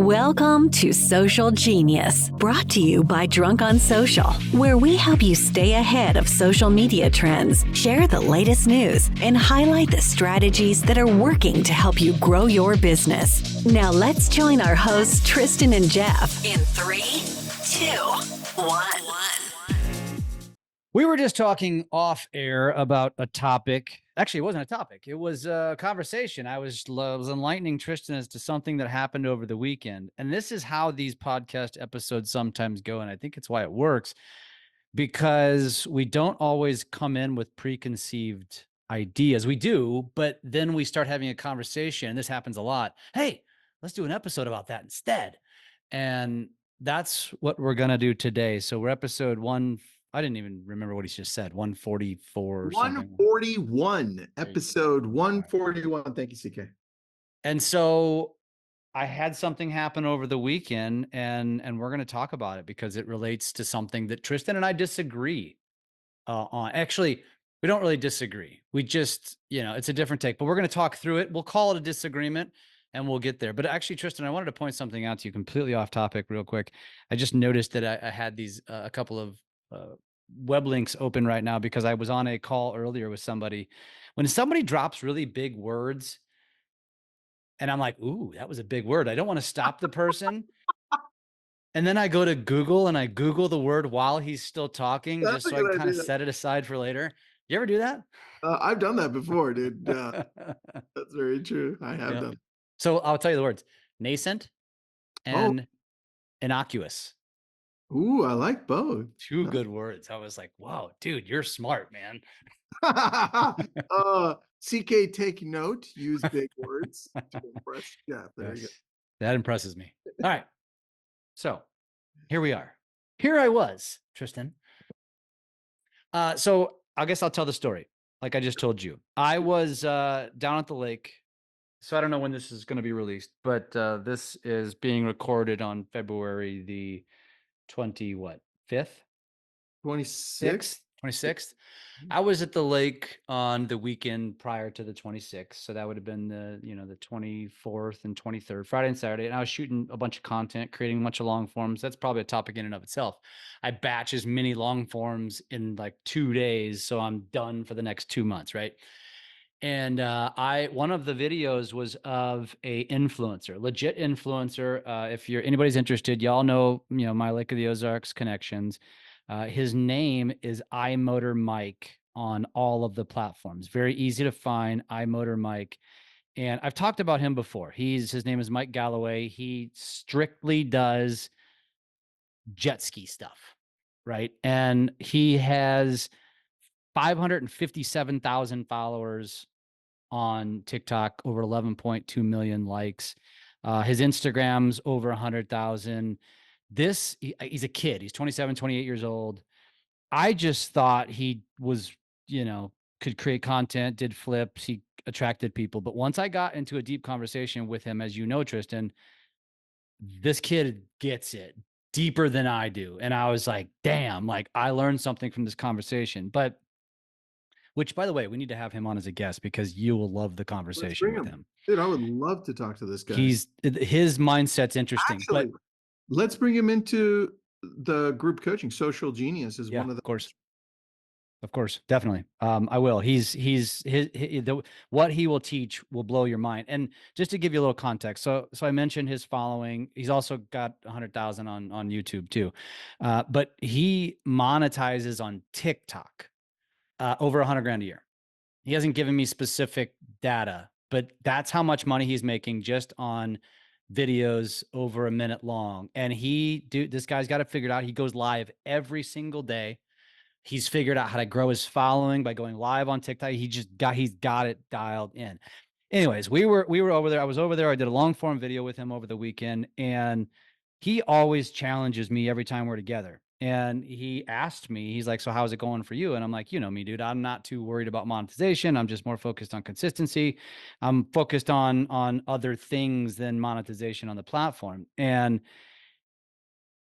Welcome to Social Genius, brought to you by Drunk on Social, where we help you stay ahead of social media trends, share the latest news, and highlight the strategies that are working to help you grow your business. Now let's join our hosts, Tristan and Jeff, in 3, 2, 1. We were just talking off air about a topic. Actually, it wasn't a topic. It was a conversation. I was enlightening Tristan as to something that happened over the weekend. And this is how these podcast episodes sometimes go. And I think it's why it works, because we don't always come in with preconceived ideas. We do, but then we start having a conversation. And this happens a lot. Hey, let's do an episode about that instead. And that's what we're going to do today. So we're episode one. I didn't even remember what he just said. 144 or something. 141, episode 141. Thank you, CK. And so I had something happen over the weekend, and we're going to talk about it because it relates to something that Tristan and I disagree on. Actually, we don't really disagree. We just, it's a different take, but we're going to talk through it. We'll call it a disagreement and we'll get there. But actually, Tristan, I wanted to point something out to you completely off topic real quick. I just noticed that I had these, a couple of web links open right now because I was on a call earlier with somebody. When somebody drops really big words and I'm like, ooh, that was a big word, I don't want to stop the person. And then I go to Google and I Google the word while he's still talking, just so I can kind of set it aside for later. You ever do that? I've done that before, dude. That's very true. I have done. So I'll tell you the words: nascent and innocuous. Ooh, I like both. Two good words. I was like, wow, dude, you're smart, man. CK, take note. Use big words to impress. Yeah, there you go. That impresses me. All right. So here we are. Here I was, Tristan. So I guess I'll tell the story like I just told you. I was down at the lake. So I don't know when this is going to be released, but this is being recorded on February the 5th? 26th. 26th. I was at the lake on the weekend prior to the 26th. So that would have been the 24th and 23rd, Friday and Saturday. And I was shooting a bunch of content, creating a bunch of long forms. That's probably a topic in and of itself. I batch as many long forms in like 2 days. So I'm done for the next 2 months. Right. And one of the videos was of a influencer, legit influencer. If anybody's interested, y'all know, my Lake of the Ozarks connections. His name is iMotor Mike on all of the platforms. Very easy to find, iMotor Mike. And I've talked about him before. His name is Mike Galloway. He strictly does jet ski stuff, right? And he has 557,000 followers on TikTok, over 11.2 million likes. His Instagram's over 100,000. He's a kid. He's 27, 28 years old. I just thought he was, could create content, did flips. He attracted people. But once I got into a deep conversation with him, as you know, Tristan, this kid gets it deeper than I do. And I was like, damn, like I learned something from this conversation. Which, by the way, we need to have him on as a guest because you will love the conversation with him. Dude, I would love to talk to this guy. His mindset's interesting. Actually, let's bring him into the group coaching. Social Genius is one of the. Of course, definitely. I will. What he will teach will blow your mind. And just to give you a little context, so I mentioned his following. He's also got 100,000 on YouTube too, but he monetizes on TikTok. Over $100,000 a year. He hasn't given me specific data, but that's how much money he's making just on videos over a minute long. And this guy's got it figured out. He goes live every single day. He's figured out how to grow his following by going live on TikTok. He's got it dialed in. Anyways, we were over there. I was over there. I did a long form video with him over the weekend, and he always challenges me every time we're together. And he asked me, he's like, so how's it going for you? And I'm like, you know me, dude, I'm not too worried about monetization. I'm just more focused on consistency. I'm focused on other things than monetization on the platform. And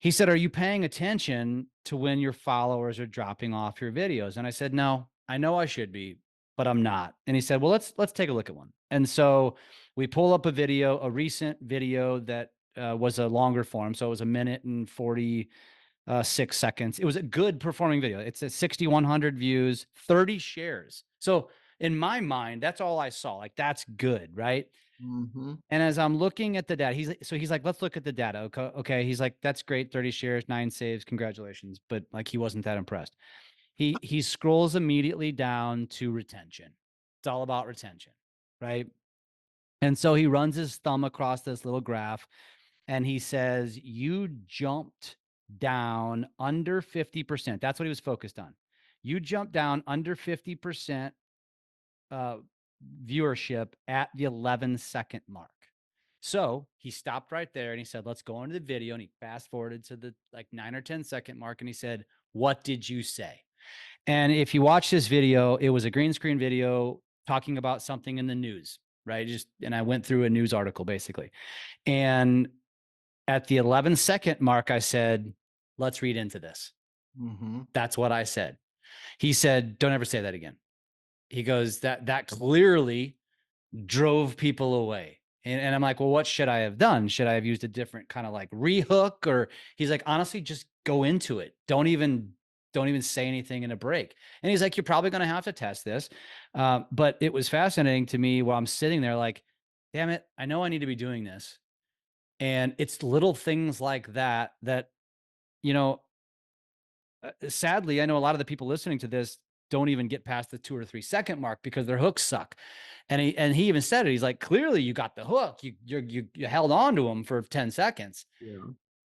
he said, are you paying attention to when your followers are dropping off your videos? And I said, no, I know I should be, but I'm not. And he said, well, let's take a look at one. And so we pull up a recent video that was a longer form. So it was 1 minute and 46 seconds. It was a good performing video. It's at 6,100 views, 30 shares. So in my mind, that's all I saw. Like, that's good, right? Mm-hmm. And as I'm looking at the data, he's like, let's look at the data. Okay. Okay. He's like, that's great. 30 shares, 9 saves. Congratulations. But like, he wasn't that impressed. He scrolls immediately down to retention. It's all about retention, right? And so he runs his thumb across this little graph and he says, you jumped down under 50%. That's what he was focused on. You jumped down under 50% viewership at the 11-second mark. So he stopped right there and he said, let's go into the video. And he fast forwarded to the like 9 or 10-second mark. And he said, what did you say? And if you watch this video, it was a green screen video talking about something in the news, right? And I went through a news article basically. And at the 11-second mark, I said, let's read into this. Mm-hmm. That's what I said. He said, don't ever say that again. He goes, that clearly drove people away. And I'm like, well, what should I have done? Should I have used a different kind of like rehook? Or he's like, honestly, just go into it. Don't even say anything in a break. And he's like, you're probably going to have to test this. But it was fascinating to me while I'm sitting there like, damn it, I know I need to be doing this. And it's little things like that, you know, sadly, I know a lot of the people listening to this don't even get past the 2 or 3 second mark because their hooks suck. And he even said it. He's like, clearly you got the hook. You held on to him for 10 seconds,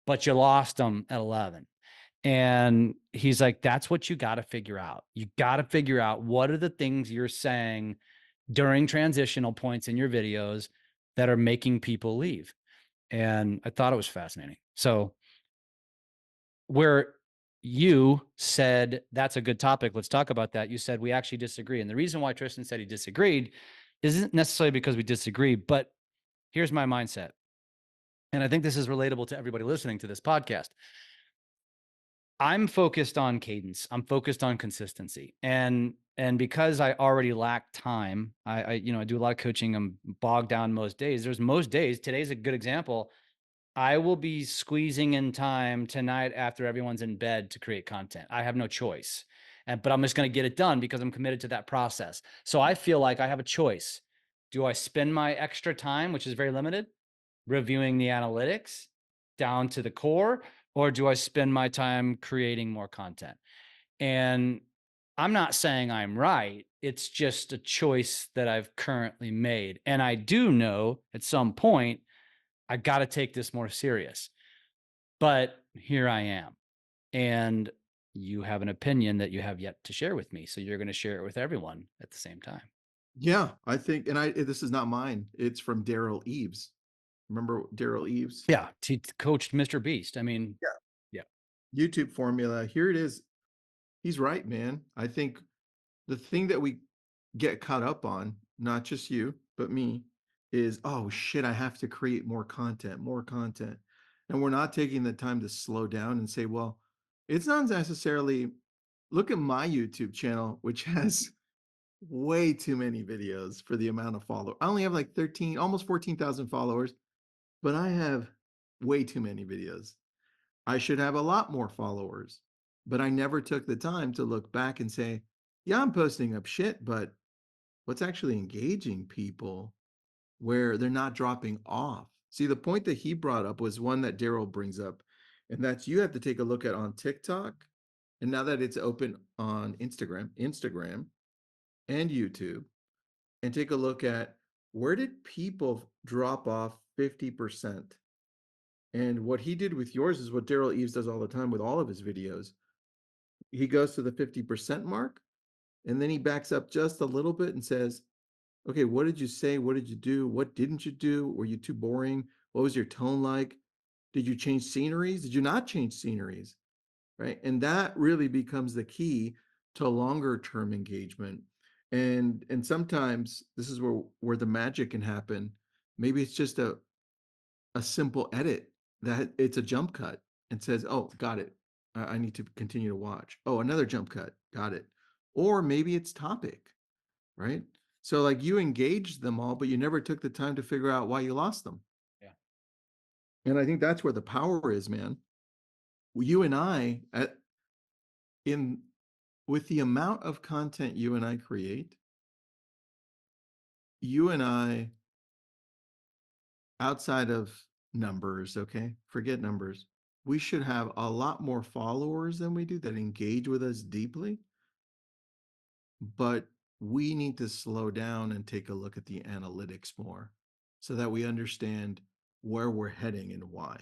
but you lost them at 11. And he's like, that's what you got to figure out. You got to figure out what are the things you're saying during transitional points in your videos that are making people leave. And I thought it was fascinating. So where you said that's a good topic, let's talk about that. You said we actually disagree. And the reason why Tristan said he disagreed isn't necessarily because we disagree, but here's my mindset. And I think this is relatable to everybody listening to this podcast. I'm focused on cadence. I'm focused on consistency. And because I already lack time, I do a lot of coaching. I'm bogged down most days. Today's a good example. I will be squeezing in time tonight after everyone's in bed to create content. I have no choice. But I'm just going to get it done because I'm committed to that process. So I feel like I have a choice. Do I spend my extra time, which is very limited, reviewing the analytics down to the core, or do I spend my time creating more content? And I'm not saying I'm right. It's just a choice that I've currently made. And I do know at some point, I got to take this more serious. But here I am. And you have an opinion that you have yet to share with me. So you're going to share it with everyone at the same time. Yeah, I think, and this is not mine. It's from Daryl Eves. Remember Daryl Eves? Yeah. He coached Mr. Beast. I mean, yeah. YouTube formula. Here it is. He's right, man. I think the thing that we get caught up on, not just you, but me, is, oh shit, I have to create more content. And we're not taking the time to slow down and say, well, it's not necessarily, look at my YouTube channel, which has way too many videos for the amount of followers. I only have like 13, almost 14,000 followers, but I have way too many videos. I should have a lot more followers, but I never took the time to look back and say, yeah, I'm posting up shit, but what's actually engaging people where they're not dropping off? See, the point that he brought up was one that Daryl brings up, and that's you have to take a look at on TikTok. And now that it's open on Instagram and YouTube, and take a look at where did people drop off 50%? And what he did with yours is what Daryl Eves does all the time with all of his videos. He goes to the 50% mark, and then he backs up just a little bit and says, okay, what did you say? What did you do? What didn't you do? Were you too boring? What was your tone like? Did you change sceneries? Did you not change sceneries? Right. And that really becomes the key to longer term engagement. And sometimes this is where the magic can happen. Maybe it's just a simple edit that it's a jump cut and says, oh, got it. I need to continue to watch. Oh, another jump cut. Got it. Or maybe it's topic, right? So like you engaged them all, but you never took the time to figure out why you lost them. Yeah. And I think that's where the power is, man. You and I, in with the amount of content you and I create, you and I, outside of numbers, okay, forget numbers, we should have a lot more followers than we do that engage with us deeply. But we need to slow down and take a look at the analytics more so that we understand where we're heading and why.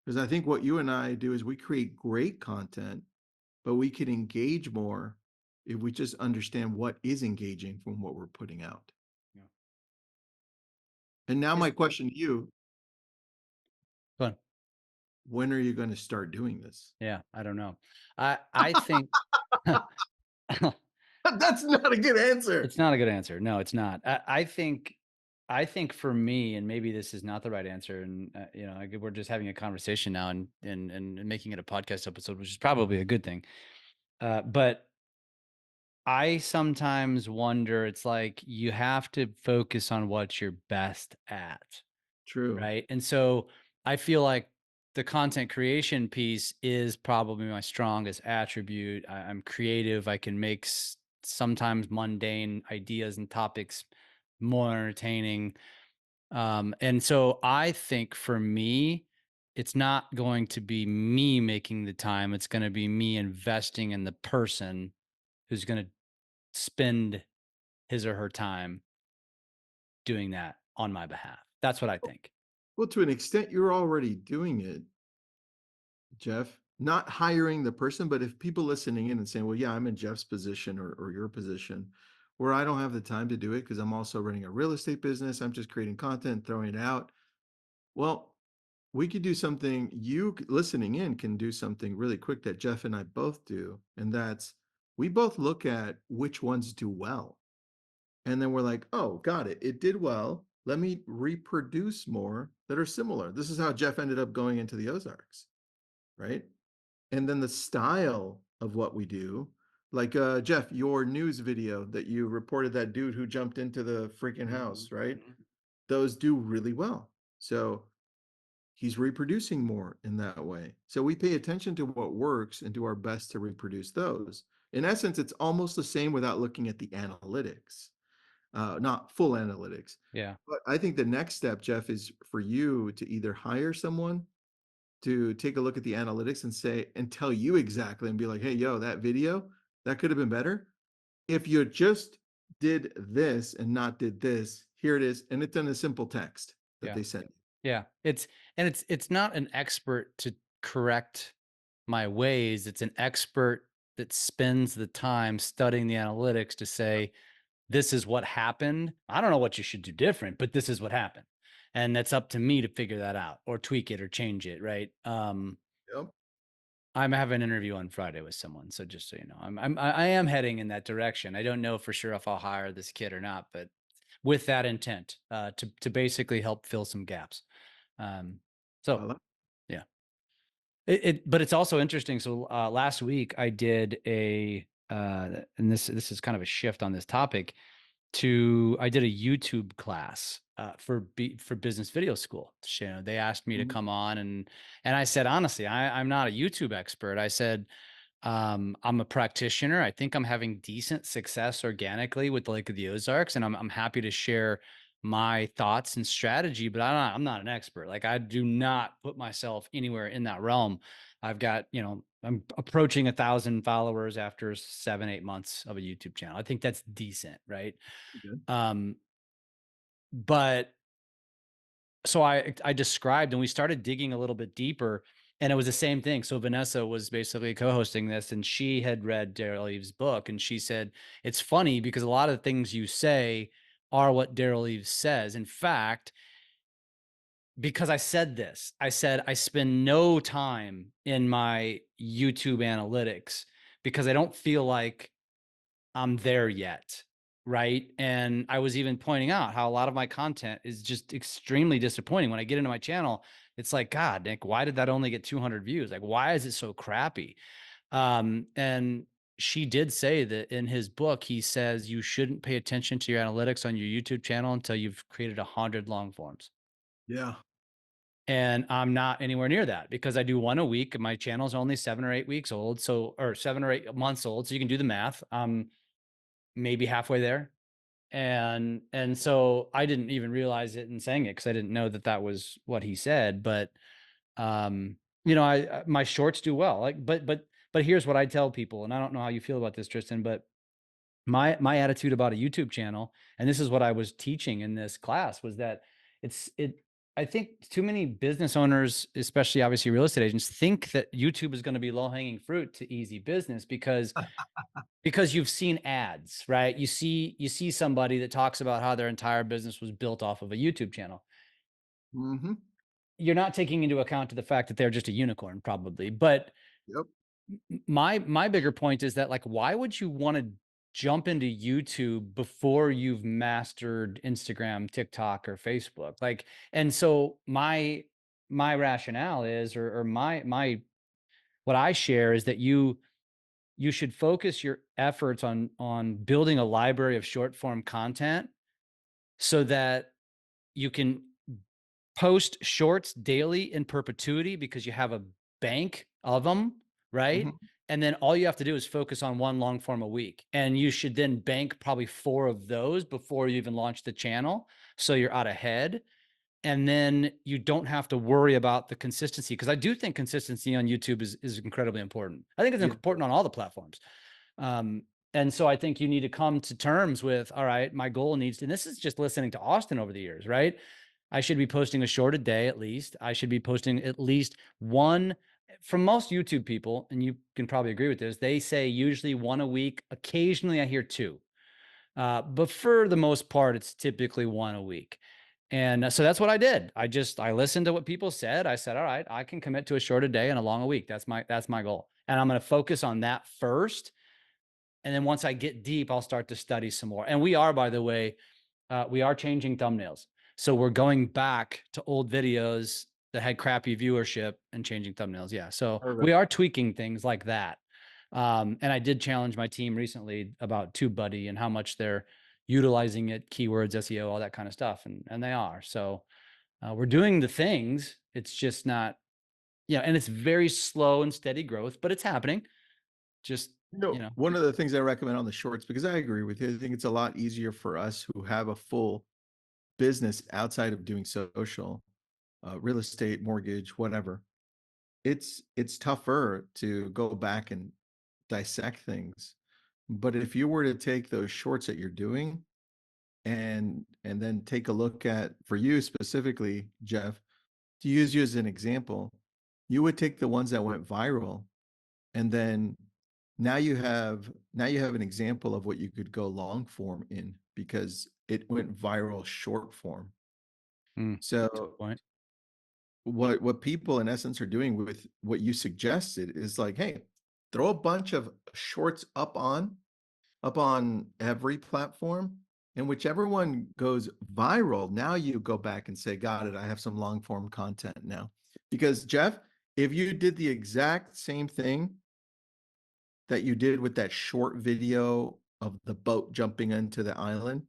Because I think what you and I do is we create great content, but we can engage more if we just understand what is engaging from what we're putting out. Yeah. And now, my It's question to you, fun. when are you going to start doing this? Yeah, I don't know. I think That's not a good answer. it's not a good answer. No, it's not. I think for me, and maybe this is not the right answer, and we're just having a conversation now, and making it a podcast episode, which is probably a good thing. But I sometimes wonder. It's like you have to focus on what you're best at, True. right? And so I feel like the content creation piece is probably my strongest attribute. I'm creative. I can make sometimes mundane ideas and topics more entertaining. And so I think for me, it's not going to be me making the time. It's going to be me investing in the person who's going to spend his or her time doing that on my behalf. That's what I think. Well, to an extent, you're already doing it, Jeff. Not hiring the person, but if people listening in and saying, well, yeah, I'm in Jeff's position or your position, where I don't have the time to do it because I'm also running a real estate business, I'm just creating content, throwing it out. Well, we could do something, listening in can do something really quick that Jeff and I both do. And that's we both look at which ones do well. And then we're like, oh, got it. It did well. Let me reproduce more that are similar. This is how Jeff ended up going into the Ozarks, right? And then the style of what we do, like Jeff, your news video that you reported that dude who jumped into the freaking house, Mhm, right? mhm. Those do really well. So he's reproducing more in that way. So we pay attention to what works and do our best to reproduce those. In essence, it's almost the same without looking at the analytics, not full analytics. Yeah. But I think the next step, Jeff, is for you to either hire someone to take a look at the analytics and say, and tell you exactly and be like, hey, yo, that video, that could have been better. If you just did this and not did this, here it is. And it's in a simple text that Yeah. they sent you. Yeah. It's not an expert to correct my ways. It's an expert that spends the time studying the analytics to say, this is what happened. I don't know what you should do different, but this is what happened. And that's up to me to figure that out or tweak it or change it. Right. Yep. I'm having an interview on Friday with someone. So just so you know, I am heading in that direction. I don't know for sure if I'll hire this kid or not, but with that intent, to basically help fill some gaps. Um, so Well, yeah, but it's also interesting. So last week I did and this is kind of a shift on this topic. I did a YouTube class for business video school. You know, they asked me to mhm, come on, and I said honestly, I'm not a YouTube expert. I said I'm a practitioner. I think I'm having decent success organically with the Lake of the Ozarks, and I'm happy to share my thoughts and strategy. But I'm not an expert. Like I do not put myself anywhere in that realm. I've got I'm approaching 1,000 followers after 7-8 months of a YouTube channel. I think that's decent, right? good. Um, but so I described, and we started digging a little bit deeper, and it was the same thing. So Vanessa was basically co-hosting this, and she had read Daryl Eves' book, and she said it's funny because a lot of the things you say are what Daryl Eves says. In fact, because I said this, I said I spend no time in my YouTube analytics because I don't feel like I'm there yet. Right. And I was even pointing out how a lot of my content is just extremely disappointing. When I get into my channel, it's like, God, Nick, why did that only get 200 views? Like, why is it so crappy? And she did say that in his book, he says you shouldn't pay attention to your analytics on your YouTube channel until you've created 100 long forms. Yeah. And I'm not anywhere near that because I do one a week and my channel's only 7 or 8 weeks old. So, or 7 or 8 months old. So you can do the math. Maybe halfway there. And so I didn't even realize it in saying it because I didn't know that that was what he said. But um, my shorts do well. Like, but here's what I tell people, and I don't know how you feel about this, Tristan, but my attitude about a YouTube channel, and this is what I was teaching in this class, was that it I think too many business owners, especially obviously real estate agents, think that YouTube is going to be low-hanging fruit to easy business because you've seen ads, right? You see somebody that talks about how their entire business was built off of a YouTube channel. Mm-hmm. You're not taking into account to the fact that they're just a unicorn probably, but Yep. my bigger point is that, like, why would you want to jump into YouTube before you've mastered Instagram, TikTok, or Facebook? Like, and so my rationale is, or my what I share is that you should focus your efforts on building a library of short form content so that you can post shorts daily in perpetuity because you have a bank of them, right? Mm-hmm. And then all you have to do is focus on one long form a week. And you should then bank probably 4 of those before you even launch the channel. So you're out ahead. And then you don't have to worry about the consistency. Because I do think consistency on YouTube is incredibly important. I think it's Yeah. important on all the platforms. Um, and so I think you need to come to terms with, all right, my goal needs to, and this is just listening to Austin over the years, right? I should be posting a short a day at least. I should be posting at least one. From most YouTube people, and you can probably agree with this, they say usually one a week. Occasionally I hear two. But for the most part, it's typically one a week. And so that's what I did. I listened to what people said. I said, all right, I can commit to a short a day and a long a week. That's my goal. And I'm going to focus on that first. And then once I get deep, I'll start to study some more. And we are, by the way, we are changing thumbnails. So we're going back to old videos that had crappy viewership and changing thumbnails. Yeah. So we Perfect. are tweaking things like that. And I did challenge my team recently about TubeBuddy and how much they're utilizing it, keywords, SEO, all that kind of stuff. And they are. So we're doing the things. It's just not, and it's very slow and steady growth, but it's happening. Just, One of the things I recommend on the shorts, because I agree with you, I think it's a lot easier for us who have a full business outside of doing social, real estate, mortgage, whatever. It's tougher to go back and dissect things. But if you were to take those shorts that you're doing and then take a look at, for you specifically, Jeff, to use you as an example, you would take the ones that went viral, and then now you have an example of what you could go long form in because it went viral short form. that's a good So point. what people in essence are doing with what you suggested is like, hey, throw a bunch of shorts up on every platform, and whichever one goes viral, now you go back and say, got it, I have some long form content now. Because Jeff, if you did the exact same thing that you did with that short video of the boat jumping into the island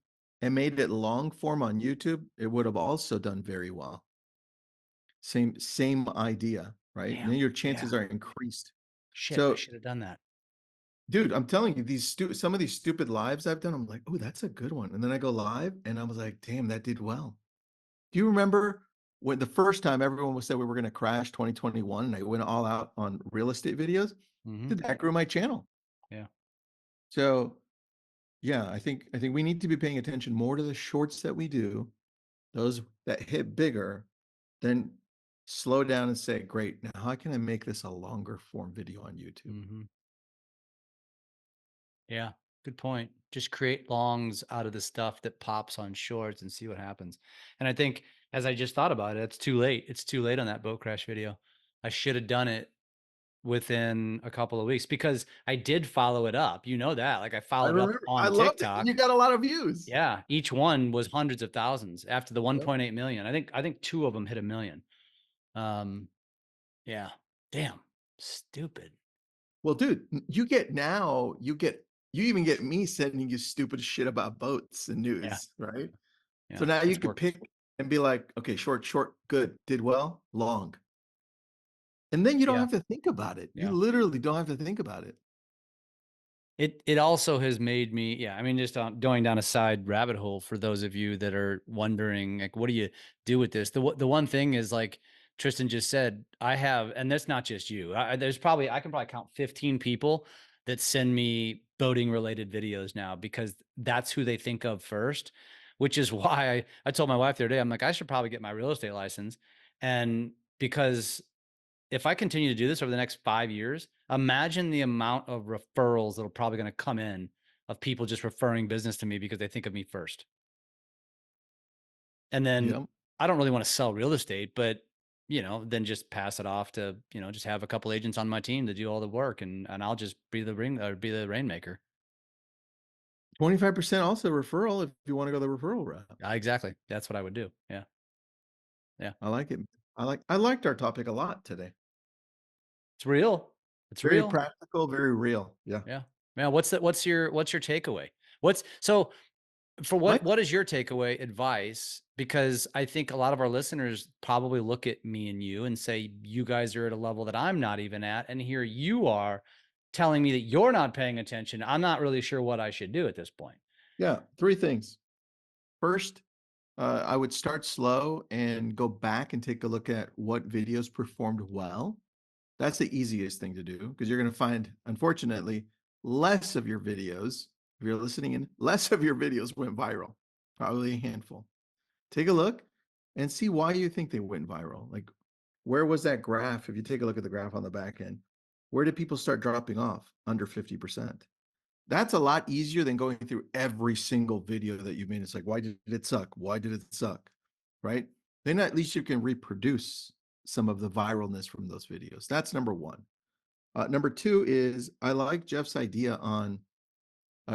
and made it long form on YouTube, it would have also done very well. Same idea, right? Then Damn. your Yeah. chances are increased. Shit. I So, should have done that. dude, I'm telling you, some of these stupid lives I've done, I'm like, oh, that's a good one. And then I go live and I was like, damn, that did well. Do you remember when the first time everyone was said we were going to crash 2021 and I went all out on real estate videos? Mm-hmm. Dude, that grew my channel. Yeah. So yeah, I think we need to be paying attention more to the shorts that we do, those that hit bigger, then slow down and say, great, now how can I make this a longer form video on YouTube? Mm-hmm. Yeah. Good point. Just create longs out of the stuff that pops on shorts and see what happens. And I think, as I just thought about it, it's too late. It's too late on that boat crash video. I should have done it within a couple of weeks because I did follow it up. You know that. Like, I I followed up remember. I on loved it. You TikTok. got a lot of views. Yeah. Each one was hundreds of thousands after the Yep. 1.8 million. I think 2 of them hit a million. Yeah. Damn. Stupid. Well, dude, you even get me sending you stupid shit about boats and Yeah. news, right? So Yeah. now you It's could working. and be like, okay, short, good, did well, long. And then you don't Yeah. have to think about it. You Yeah. literally don't have to think about it. It also has made me, I mean, just going down a side rabbit hole for those of you that are wondering, like, what do you do with this? The one thing is, like Tristan just said, I have, and that's not just you. I can probably count 15 people that send me boating related videos now, because that's who they think of first, which is why I told my wife the other day, I'm like, I should probably get my real estate license. And because if I continue to do this over the next 5 years, imagine the amount of referrals that'll probably going to come in of people just referring business to me because they think of me first. And then Yeah. I don't really want to sell real estate, but then just pass it off to, just have a couple agents on my team to do all the work, and I'll just be the rainmaker. 25% also referral if you want to go the referral route. Exactly. That's what I would do. Yeah. Yeah. I like it. I liked our topic a lot today. It's real. It's Very real. practical, very real. Yeah. Yeah. Man, what's your takeaway? What is your takeaway advice? Because I think a lot of our listeners probably look at me and you and say, you guys are at a level that I'm not even at. And here you are telling me that you're not paying attention. I'm not really sure what I should do at this point. Yeah. 3 things. First, I would start slow and go back and take a look at what videos performed well. That's the easiest thing to do, because you're going to find, unfortunately, less of your videos, if you're listening in, less of your videos went viral, probably a handful. Take a look and see why you think they went viral. Like, where was that graph? If you take a look at the graph on the back end, where did people start dropping off? Under 50%. That's a lot easier than going through every single video that you've made. It's like, why did it suck? Why did it suck? Right? Then at least you can reproduce some of the viralness from those videos. That's number one. Number two is, I like Jeff's idea on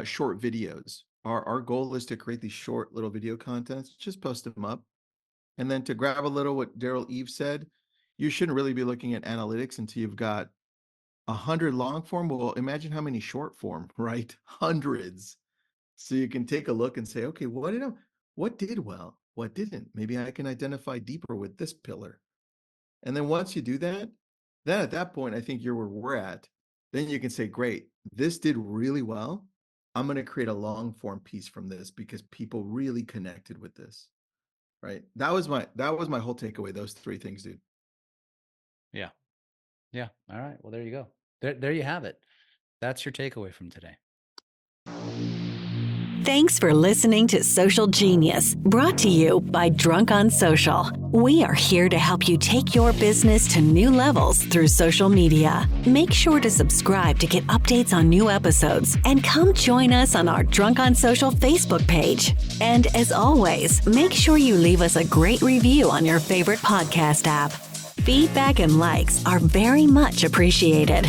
short videos. Our goal is to create these short little video contents, just post them up. And then to grab a little what Daryl Eve said, you shouldn't really be looking at analytics until you've got 100 long form. Well, imagine how many short form, right? Hundreds. So you can take a look and say, okay, what did well? What didn't? Maybe I can identify deeper with this pillar. And then once you do that, then at that point, I think you're where we're at. Then you can say, great, this did really well. I'm going to create a long form piece from this because people really connected with this. Right. That was my whole takeaway. Those 3 things, dude. Yeah. Yeah. All right. Well, there you go. There you have it. That's your takeaway from today. Thanks for listening to Social Genius, brought to you by Drunk on Social. We are here to help you take your business to new levels through social media. Make sure to subscribe to get updates on new episodes, and come join us on our Drunk on Social Facebook page. And as always, make sure you leave us a great review on your favorite podcast app. Feedback and likes are very much appreciated.